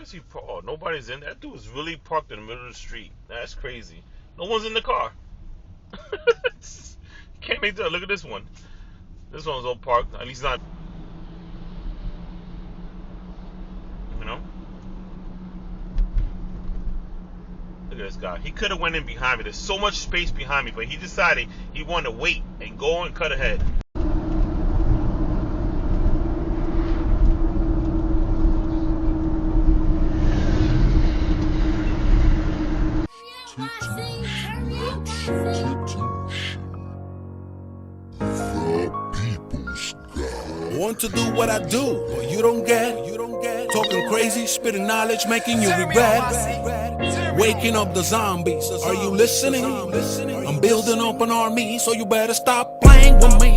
is he? Oh, nobody's in. That dude was really parked in the middle of the street. That's crazy. No one's in the car. Can't make that. Look at this one. This one's all parked. At least not. You know. Look at this guy. He could have went in behind me. There's so much space behind me, but he decided he wanted to wait and go and cut ahead. Want to do what I do, but you don't get. Talking crazy, spitting knowledge, making you regret. Waking up the zombies, are you listening? I'm building up an army, so you better stop playing with me.